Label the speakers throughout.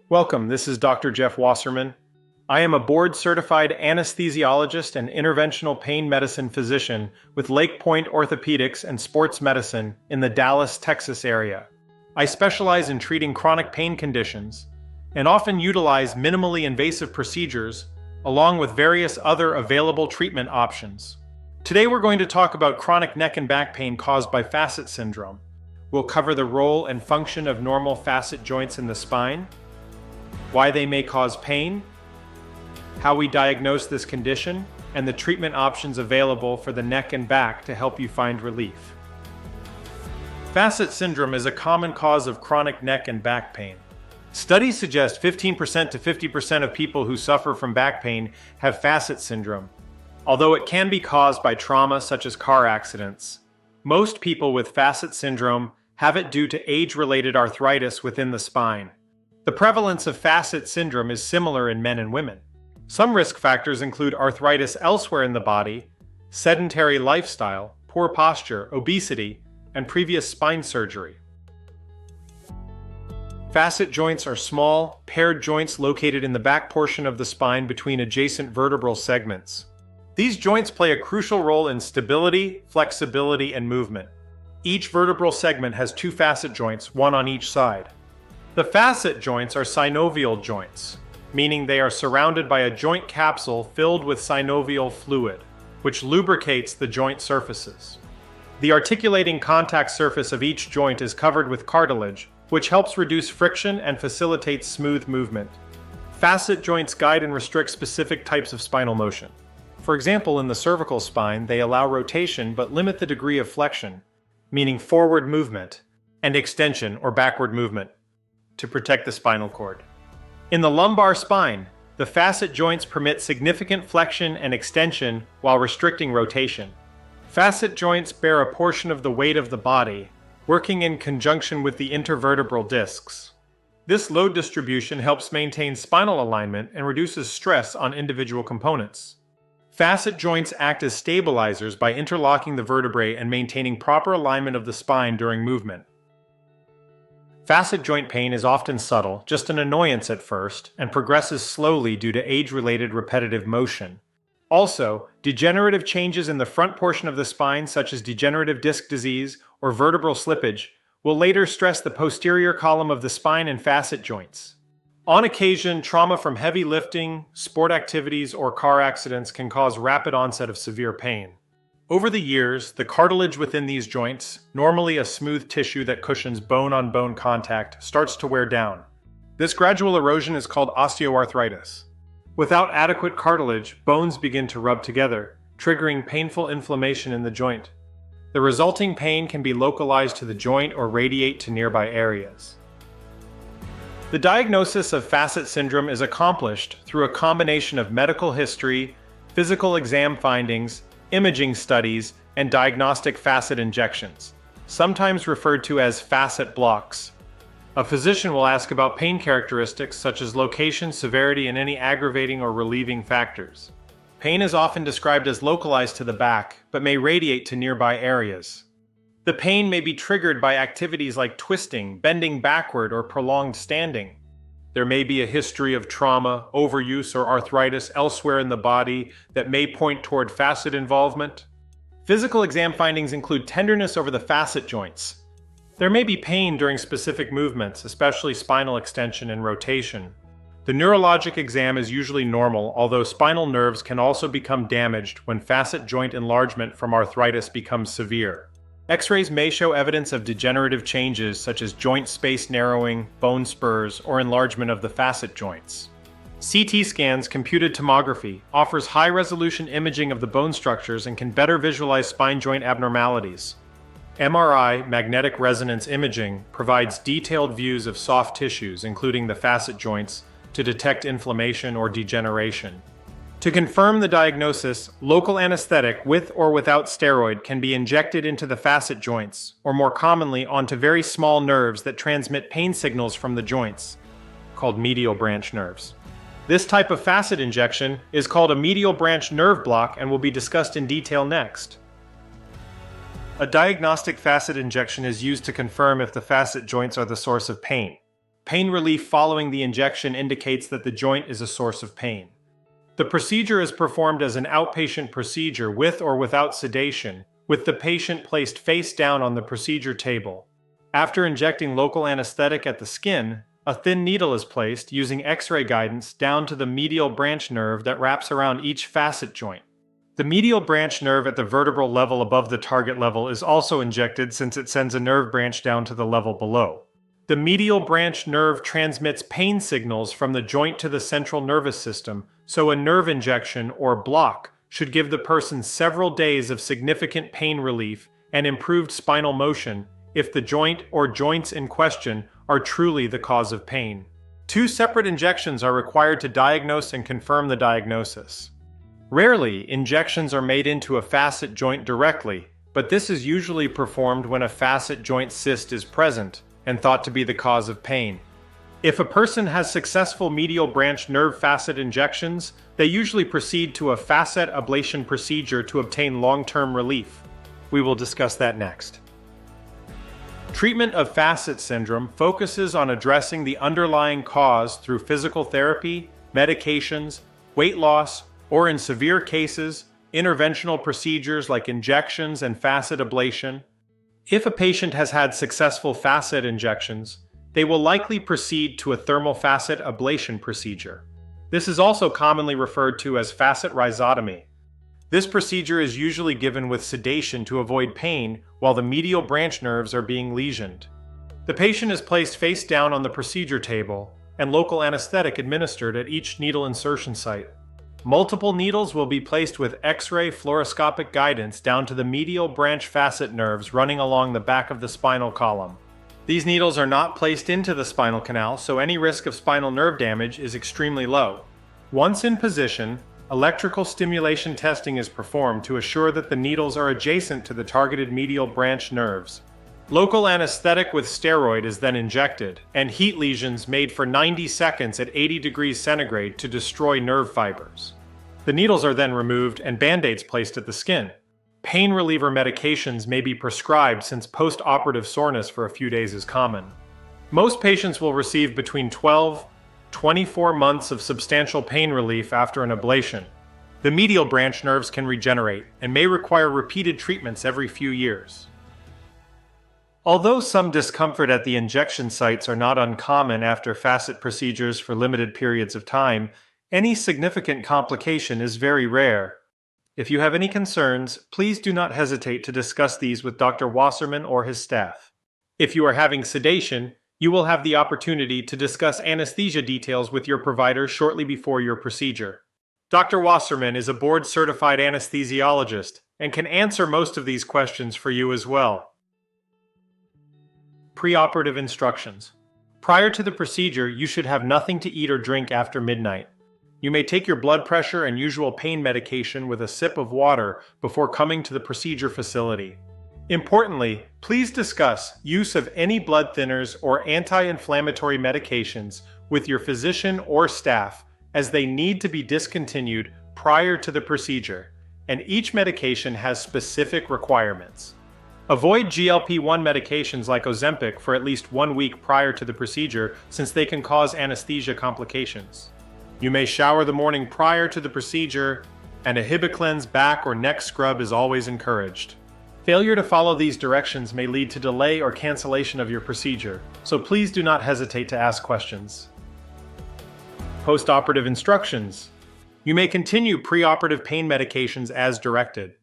Speaker 1: Welcome, this is Dr. Jeff Wasserman. I am a board-certified anesthesiologist and interventional pain medicine physician with Lake Point Orthopedics and Sports Medicine in the Dallas, Texas area. I specialize in treating chronic pain conditions and often utilize minimally invasive procedures along with various other available treatment options. Today we're going to talk about chronic neck and back pain caused by Facet syndrome. We'll cover the role and function of normal facet joints in the spine, why they may cause pain, how we diagnose this condition, and the treatment options available for the neck and back to help you find relief. Facet syndrome is a common cause of chronic neck and back pain. Studies suggest 15% to 50% of people who suffer from back pain have Facet syndrome. Although it can be caused by trauma such as car accidents, most people with Facet syndrome have it due to age-related arthritis within the spine. The prevalence of Facet syndrome is similar in men and women. Some risk factors include arthritis elsewhere in the body, sedentary lifestyle, poor posture, obesity, and previous spine surgery. Facet joints are small, paired joints located in the back portion of the spine between adjacent vertebral segments. These joints play a crucial role in stability, flexibility, and movement. Each vertebral segment has two facet joints, one on each side. The facet joints are synovial joints, meaning they are surrounded by a joint capsule filled with synovial fluid, which lubricates the joint surfaces. The articulating contact surface of each joint is covered with cartilage, which helps reduce friction and facilitates smooth movement. Facet joints guide and restrict specific types of spinal motion. For example, in the cervical spine, they allow rotation but limit the degree of flexion, meaning forward movement, and extension or backward movement, to protect the spinal cord. In the lumbar spine, the facet joints permit significant flexion and extension while restricting rotation. Facet joints bear a portion of the weight of the body, working in conjunction with the intervertebral discs. This load distribution helps maintain spinal alignment and reduces stress on individual components. Facet joints act as stabilizers by interlocking the vertebrae and maintaining proper alignment of the spine during movement. Facet joint pain is often subtle, just an annoyance at first, and progresses slowly due to age-related repetitive motion. Also, degenerative changes in the front portion of the spine, such as degenerative disc disease or vertebral slippage, will later stress the posterior column of the spine and facet joints. On occasion, trauma from heavy lifting, sport activities, or car accidents can cause rapid onset of severe pain. Over the years, the cartilage within these joints, normally a smooth tissue that cushions bone-on-bone contact, starts to wear down. This gradual erosion is called osteoarthritis. Without adequate cartilage, bones begin to rub together, triggering painful inflammation in the joint. The resulting pain can be localized to the joint or radiate to nearby areas. The diagnosis of Facet syndrome is accomplished through a combination of medical history, physical exam findings, imaging studies, and diagnostic facet injections, sometimes referred to as facet blocks. A physician will ask about pain characteristics such as location, severity, and any aggravating or relieving factors. Pain is often described as localized to the back, but may radiate to nearby areas. The pain may be triggered by activities like twisting, bending backward, or prolonged standing. There may be a history of trauma, overuse, or arthritis elsewhere in the body that may point toward facet involvement. Physical exam findings include tenderness over the facet joints. There may be pain during specific movements, especially spinal extension and rotation. The neurologic exam is usually normal, although spinal nerves can also become damaged when facet joint enlargement from arthritis becomes severe. X-rays may show evidence of degenerative changes such as joint space narrowing, bone spurs, or enlargement of the facet joints. CT scans, computed tomography, offers high-resolution imaging of the bone structures and can better visualize spine joint abnormalities. MRI, magnetic resonance imaging, provides detailed views of soft tissues, including the facet joints, to detect inflammation or degeneration. To confirm the diagnosis, local anesthetic with or without steroid can be injected into the facet joints, or more commonly onto very small nerves that transmit pain signals from the joints, called medial branch nerves. This type of facet injection is called a medial branch nerve block and will be discussed in detail next. A diagnostic facet injection is used to confirm if the facet joints are the source of pain. Pain relief following the injection indicates that the joint is a source of pain. The procedure is performed as an outpatient procedure with or without sedation, with the patient placed face down on the procedure table. After injecting local anesthetic at the skin, a thin needle is placed using X-ray guidance down to the medial branch nerve that wraps around each facet joint. The medial branch nerve at the vertebral level above the target level is also injected since it sends a nerve branch down to the level below. The medial branch nerve transmits pain signals from the joint to the central nervous system, so a nerve injection or block should give the person several days of significant pain relief and improved spinal motion if the joint or joints in question are truly the cause of pain. 2 separate injections are required to diagnose and confirm the diagnosis. Rarely, injections are made into a facet joint directly, but this is usually performed when a facet joint cyst is present and thought to be the cause of pain. If a person has successful medial branch nerve facet injections, they usually proceed to a facet ablation procedure to obtain long-term relief. We will discuss that next. Treatment of Facet syndrome focuses on addressing the underlying cause through physical therapy, medications, weight loss, or in severe cases, interventional procedures like injections and facet ablation. If a patient has had successful facet injections, they will likely proceed to a thermal facet ablation procedure. This is also commonly referred to as facet rhizotomy. This procedure is usually given with sedation to avoid pain while the medial branch nerves are being lesioned. The patient is placed face down on the procedure table and local anesthetic administered at each needle insertion site. Multiple needles will be placed with X-ray fluoroscopic guidance down to the medial branch facet nerves running along the back of the spinal column. These needles are not placed into the spinal canal, so any risk of spinal nerve damage is extremely low. Once in position, electrical stimulation testing is performed to assure that the needles are adjacent to the targeted medial branch nerves. Local anesthetic with steroid is then injected, and heat lesions made for 90 seconds at 80 degrees centigrade to destroy nerve fibers. The needles are then removed and band-aids placed at the skin. Pain reliever medications may be prescribed since post-operative soreness for a few days is common. Most patients will receive between 12–24 months of substantial pain relief after an ablation. The medial branch nerves can regenerate and may require repeated treatments every few years. Although some discomfort at the injection sites are not uncommon after facet procedures for limited periods of time, any significant complication is very rare. If you have any concerns, please do not hesitate to discuss these with Dr. Wasserman or his staff. If you are having sedation, you will have the opportunity to discuss anesthesia details with your provider shortly before your procedure. Dr. Wasserman is a board-certified anesthesiologist and can answer most of these questions for you as well. Preoperative instructions. Prior to the procedure, you should have nothing to eat or drink after midnight. You may take your blood pressure and usual pain medication with a sip of water before coming to the procedure facility. Importantly, please discuss use of any blood thinners or anti-inflammatory medications with your physician or staff, as they need to be discontinued prior to the procedure, and each medication has specific requirements. Avoid GLP-1 medications like Ozempic for at least 1 week prior to the procedure, since they can cause anesthesia complications. You may shower the morning prior to the procedure, and a Hibiclens back or neck scrub is always encouraged. Failure to follow these directions may lead to delay or cancellation of your procedure, so please do not hesitate to ask questions. Postoperative instructions. You may continue preoperative pain medications as directed.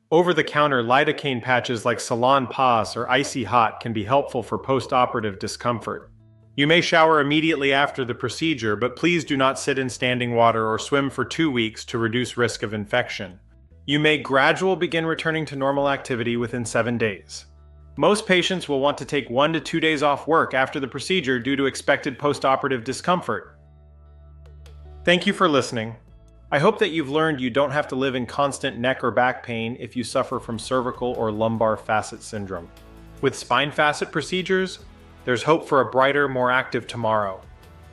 Speaker 1: Over-the-counter lidocaine patches like Salon Pas or Icy Hot can be helpful for postoperative discomfort. You may shower immediately after the procedure, but please do not sit in standing water or swim for 2 weeks to reduce risk of infection. You may gradually begin returning to normal activity within 7 days. Most patients will want to take 1 to 2 days off work after the procedure due to expected postoperative discomfort. Thank you for listening. I hope that you've learned you don't have to live in constant neck or back pain if you suffer from cervical or lumbar facet syndrome. With spine facet procedures, there's hope for a brighter, more active tomorrow.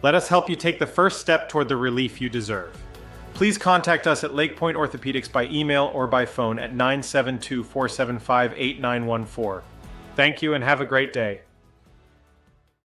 Speaker 1: Let us help you take the first step toward the relief you deserve. Please contact us at Lake Point Orthopedics by email or by phone at 972-475-8914. Thank you and have a great day.